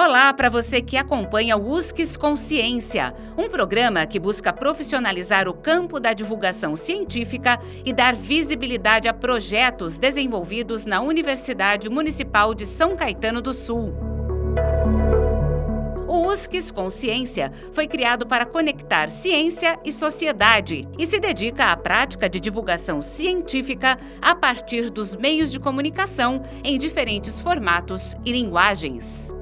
Olá para você que acompanha o USCS Consciência, um programa que busca profissionalizar o campo da divulgação científica e dar visibilidade a projetos desenvolvidos na Universidade Municipal de São Caetano do Sul. O USCS Consciência foi criado para conectar ciência e sociedade e se dedica à prática de divulgação científica a partir dos meios de comunicação em diferentes formatos e linguagens.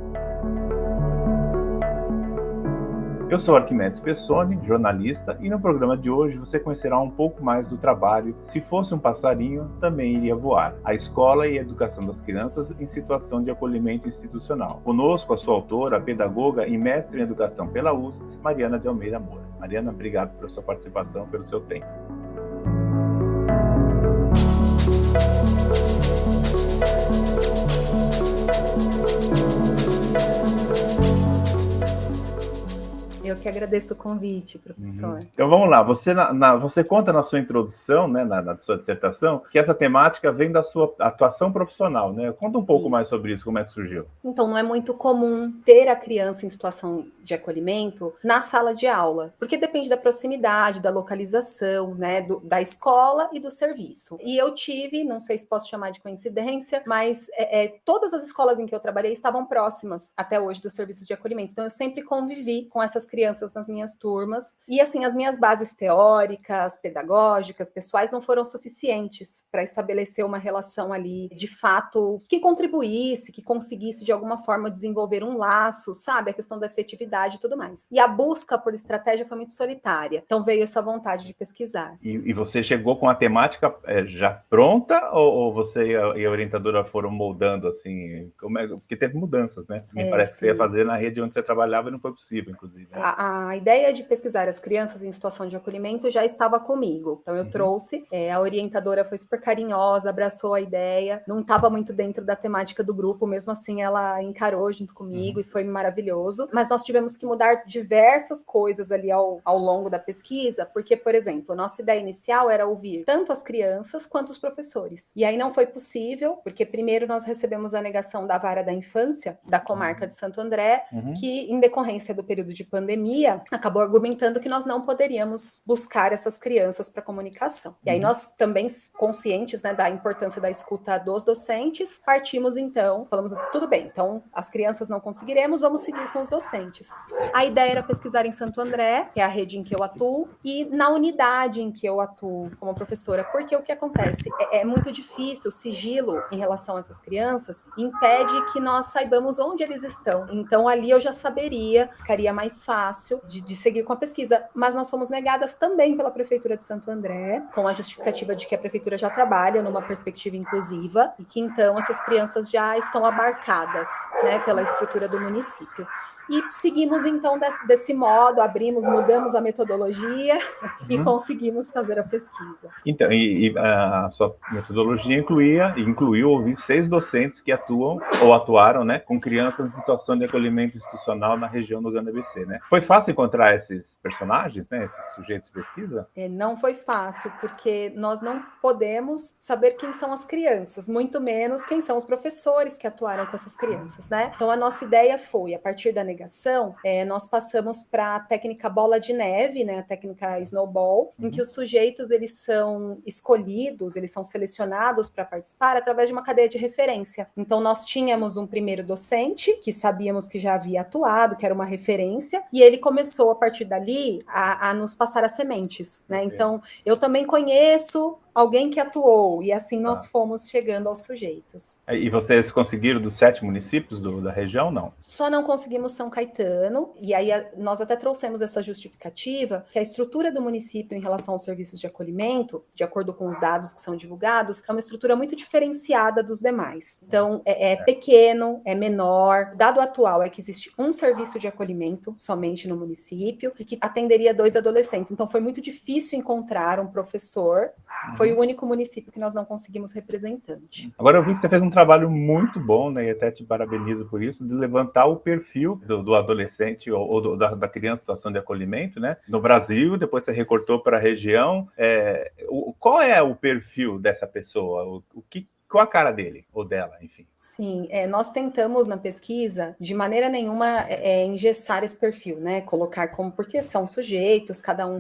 Eu sou Arquimedes Pessoni, jornalista, e no programa de hoje você conhecerá um pouco mais do trabalho Se Fosse um Passarinho, Também Iria Voar, a escola e a educação das crianças em situação de acolhimento institucional. Conosco a sua autora, a pedagoga e mestre em educação pela USCS, Mariana de Almeida Moura. Mariana, obrigado pela sua participação, pelo seu tempo. Eu que agradeço o convite, professor. Então vamos lá, você conta na sua introdução, né, na sua dissertação, que essa temática vem da sua atuação profissional, né? Conta um pouco mais sobre isso, como é que surgiu. Então, não é muito comum ter a criança em situação de acolhimento na sala de aula, porque depende da proximidade, da localização, né, da escola e do serviço. E eu tive, não sei se posso chamar de coincidência, mas todas as escolas em que eu trabalhei estavam próximas até hoje dos serviços de acolhimento. Então, eu sempre convivi com essas crianças nas minhas turmas. E, assim, as minhas bases teóricas, pedagógicas, pessoais não foram suficientes para estabelecer uma relação ali, de fato, que contribuísse, que conseguisse, de alguma forma, desenvolver um laço, sabe? A questão da efetividade e tudo mais. E a busca por estratégia foi muito solitária. Então, veio essa vontade de pesquisar. E você chegou com a temática já pronta ou você e a orientadora foram moldando, assim? Porque teve mudanças, né? Me parece que você ia fazer na rede onde você trabalhava e não foi possível, inclusive. Né? A ideia de pesquisar as crianças em situação de acolhimento já estava comigo. Então, eu trouxe, a orientadora foi super carinhosa, abraçou a ideia, não estava muito dentro da temática do grupo, mesmo assim ela encarou junto comigo e foi maravilhoso. Mas nós tivemos que mudar diversas coisas ali ao longo da pesquisa, porque, por exemplo, a nossa ideia inicial era ouvir tanto as crianças quanto os professores. E aí não foi possível, porque primeiro nós recebemos a negação da Vara da Infância, da comarca de Santo André, que, em decorrência do período de pandemia, acabou argumentando que nós não poderíamos buscar essas crianças para comunicação. E aí nós também, conscientes, né, da importância da escuta dos docentes, partimos então, falamos assim, tudo bem, então as crianças não conseguiremos, vamos seguir com os docentes. A ideia era pesquisar em Santo André, que é a rede em que eu atuo, e na unidade em que eu atuo como professora, porque o que acontece? É muito difícil, o sigilo em relação a essas crianças impede que nós saibamos onde eles estão. Então ali eu já saberia, ficaria mais fácil de seguir com a pesquisa, mas nós fomos negadas também pela Prefeitura de Santo André, com a justificativa de que a Prefeitura já trabalha numa perspectiva inclusiva e que então essas crianças já estão abarcadas, né, pela estrutura do município. E seguimos então desse modo, mudamos a metodologia e conseguimos fazer a pesquisa. Então, e a sua metodologia incluiu ouvir 6 docentes que atuaram, né, com crianças em situação de acolhimento institucional na região do Grande ABC, né? Foi fácil encontrar esses personagens, né, esses sujeitos de pesquisa? Não foi fácil, porque nós não podemos saber quem são as crianças, muito menos quem são os professores que atuaram com essas crianças, né? Então, a nossa ideia foi, a partir da negação, nós passamos para a técnica bola de neve, né, a técnica snowball, em que os sujeitos, eles são escolhidos, eles são selecionados para participar através de uma cadeia de referência. Então, nós tínhamos um primeiro docente, que sabíamos que já havia atuado, que era uma referência, e ele começou, a partir dali, a nos passar as sementes, né? Então, eu também conheço alguém que atuou, e assim nós fomos chegando aos sujeitos. E vocês conseguiram dos 7 municípios da região, não? Só não conseguimos São Caetano, e aí nós até trouxemos essa justificativa, que a estrutura do município em relação aos serviços de acolhimento, de acordo com os dados que são divulgados, é uma estrutura muito diferenciada dos demais. Então, é pequeno, é menor. O dado atual é que existe um serviço de acolhimento somente no município, e que atenderia 2 adolescentes. Então, foi muito difícil encontrar um professor. Foi o único município que nós não conseguimos representante. Agora eu vi que você fez um trabalho muito bom, né, e até te parabenizo por isso, de levantar o perfil do adolescente ou da criança em situação de acolhimento, né, no Brasil, depois você recortou para a região. Qual é o perfil dessa pessoa? com a cara dele, ou dela, enfim. Sim, nós tentamos na pesquisa, de maneira nenhuma, engessar esse perfil, né? Colocar como, porque são sujeitos, cada um.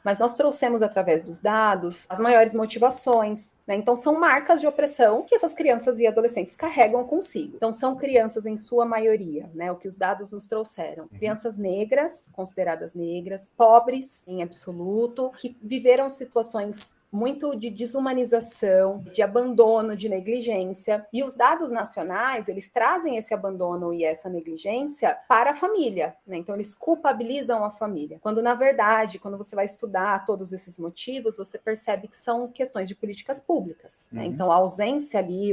Mas nós trouxemos, através dos dados, as maiores motivações, né? Então, são marcas de opressão que essas crianças e adolescentes carregam consigo. Então, são crianças, em sua maioria, né? O que os dados nos trouxeram. Crianças negras, consideradas negras, pobres, em absoluto, que viveram situações muito de desumanização, de abandono, de negligência. E os dados nacionais, eles trazem esse abandono e essa negligência para a família, né? Então, eles culpabilizam a família. Quando, na verdade, quando você vai estudar todos esses motivos, você percebe que são questões de políticas públicas, né? Então, a ausência ali,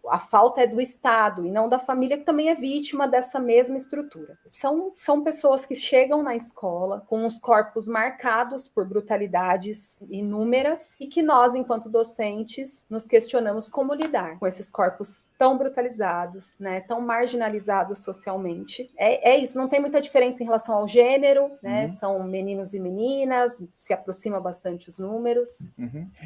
a falta é do Estado e não da família, que também é vítima dessa mesma estrutura. São pessoas que chegam na escola com os corpos marcados por brutalidades inúmeras e que nós, enquanto docentes, nos questionamos como lidar com esses corpos tão brutalizados, né, tão marginalizados socialmente. É isso, não tem muita diferença em relação ao gênero, né, são meninos e meninas, se aproxima bastante os números.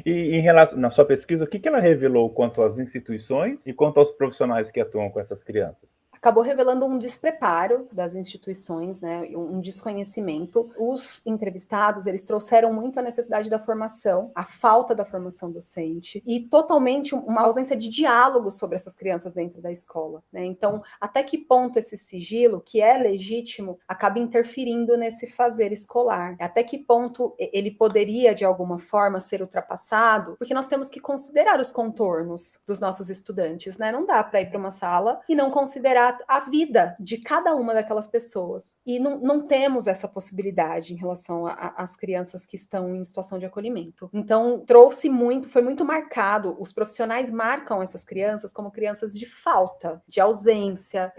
E em relação, na sua pesquisa, o que ela revelou quanto às instituições e quanto aos profissionais que atuam com essas crianças? Acabou revelando um despreparo das instituições, né, um desconhecimento. Os entrevistados, eles trouxeram muito a necessidade da formação, a falta da formação docente e totalmente uma ausência de diálogo sobre essas crianças dentro da escola, né? Então, até que ponto esse sigilo, que é legítimo, acaba interferindo nesse fazer escolar? Até que ponto ele poderia, de alguma forma, ser ultrapassado? Porque nós temos que considerar os contornos dos nossos estudantes, né? Não dá para ir para uma sala e não considerar a vida de cada uma daquelas pessoas. E não temos essa possibilidade em relação às crianças que estão em situação de acolhimento. Então, foi muito marcado, os profissionais marcam essas crianças como crianças de falta, de ausência,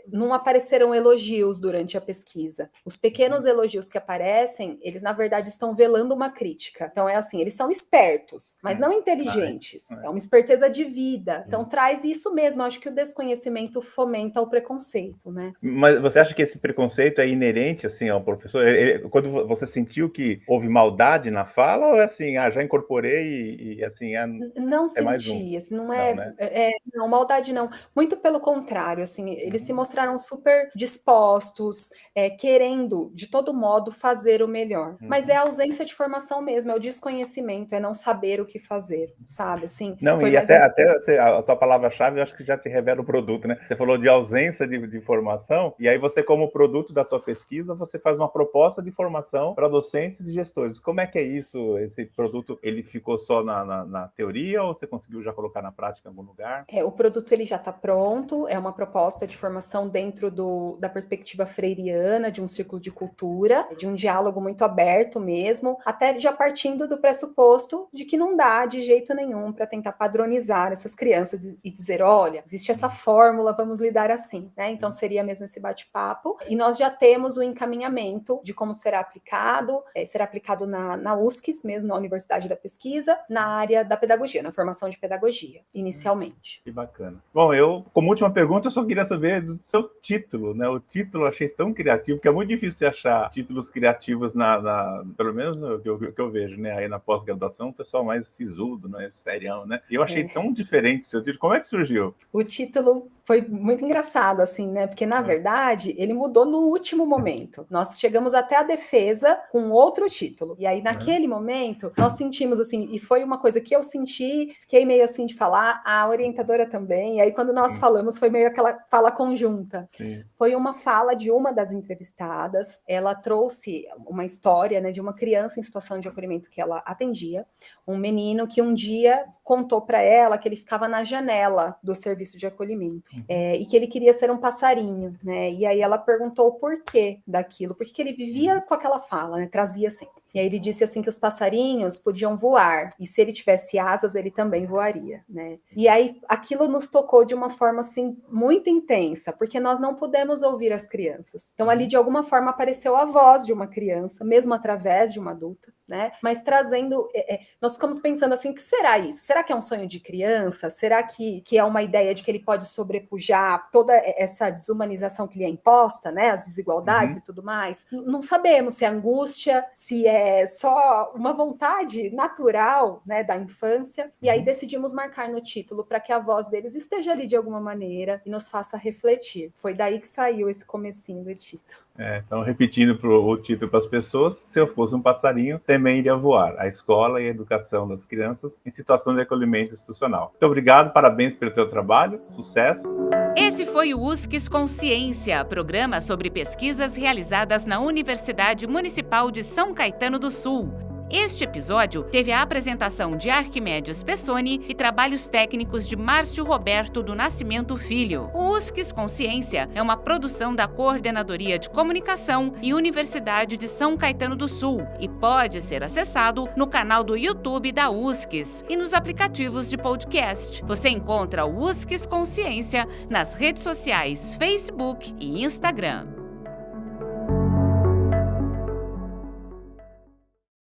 não apareceram elogios durante a pesquisa. Os pequenos elogios que aparecem, eles, na verdade, estão velando uma crítica. Então, é assim, eles são espertos, mas não inteligentes. É uma esperteza de vida. Então, traz isso mesmo. Eu acho que o desconhecimento fomenta o preconceito, né? Mas você acha que esse preconceito é inerente, assim, ao professor? Quando você sentiu que houve maldade na fala, ou é assim, já incorporei e assim, não é mais senti, um? assim, não né? não, maldade não. Muito pelo contrário, assim, eles se mostraram super dispostos, querendo, de todo modo, fazer o melhor. Mas é a ausência de formação mesmo, é o desconhecimento, é não saber o que fazer, sabe? Assim, Não, foi e até a tua palavra-chave, eu acho que já te revela o produto, né? Você falou de ausência de formação, e aí você, como produto da tua pesquisa, você faz uma proposta de formação para docentes e gestores. Como é que é isso? Esse produto, ele ficou só na teoria, ou você conseguiu já colocar na prática em algum lugar? O produto, ele já está pronto, é uma proposta de formação dentro da perspectiva freiriana, de um círculo de cultura, de um diálogo muito aberto mesmo, até já partindo do pressuposto de que não dá de jeito nenhum para tentar padronizar essas crianças e dizer, olha, existe essa fórmula, vamos lidar assim, né? Então seria mesmo esse bate-papo, e nós já temos o encaminhamento de como será aplicado na USCS mesmo, na Universidade da Pesquisa, na área da pedagogia, na formação de pedagogia, inicialmente. Que bacana. Bom, eu, como última pergunta, eu só queria saber do seu título, né? O título eu achei tão criativo, porque é muito difícil achar títulos criativos pelo menos o que eu vejo, né? Aí na pós-graduação, o pessoal mais sisudo, né? Serião, né? E eu achei tão diferente o seu título. Como é que surgiu? O título foi muito engraçado, assim, né? Porque, na verdade, ele mudou no último momento. Nós chegamos até a defesa com outro título. E aí, naquele momento, nós sentimos, assim, e foi uma coisa que eu senti, fiquei meio assim de falar, a orientadora também. E aí, quando nós falamos, foi meio aquela fala conjunta. Sim. Foi uma fala de uma das entrevistadas. Ela trouxe uma história, né, de uma criança em situação de acolhimento que ela atendia. Um menino que um dia contou para ela que ele ficava na janela do serviço de acolhimento. E que ele queria ser um passarinho, né? E aí ela perguntou o porquê daquilo, porque ele vivia com aquela fala, né? Trazia sempre. E aí ele disse assim que os passarinhos podiam voar, e se ele tivesse asas, ele também voaria, né? E aí aquilo nos tocou de uma forma, assim, muito intensa, porque nós não pudemos ouvir as crianças. Então ali, de alguma forma, apareceu a voz de uma criança, mesmo através de uma adulta, né? Mas trazendo, nós ficamos pensando assim, que será isso? Será que é um sonho de criança? Será que é uma ideia de que ele pode sobrepujar toda essa desumanização que lhe é imposta, né? As desigualdades e tudo mais? Não sabemos se é angústia, se é só uma vontade natural, né, da infância. E aí decidimos marcar no título para que a voz deles esteja ali de alguma maneira e nos faça refletir. Foi daí que saiu esse comecinho do título. Então, repetindo o título para as pessoas, se eu fosse um passarinho, também iria voar. A escola e a educação das crianças em situação de acolhimento institucional. Muito obrigado, parabéns pelo teu trabalho, sucesso. Esse foi o USCS Consciência, programa sobre pesquisas realizadas na Universidade Municipal de São Caetano do Sul. Este episódio teve a apresentação de Arquimedes Pessoni e trabalhos técnicos de Márcio Roberto do Nascimento Filho. O USCS Consciência é uma produção da Coordenadoria de Comunicação e Universidade de São Caetano do Sul e pode ser acessado no canal do YouTube da USCS e nos aplicativos de podcast. Você encontra o USCS Consciência nas redes sociais Facebook e Instagram.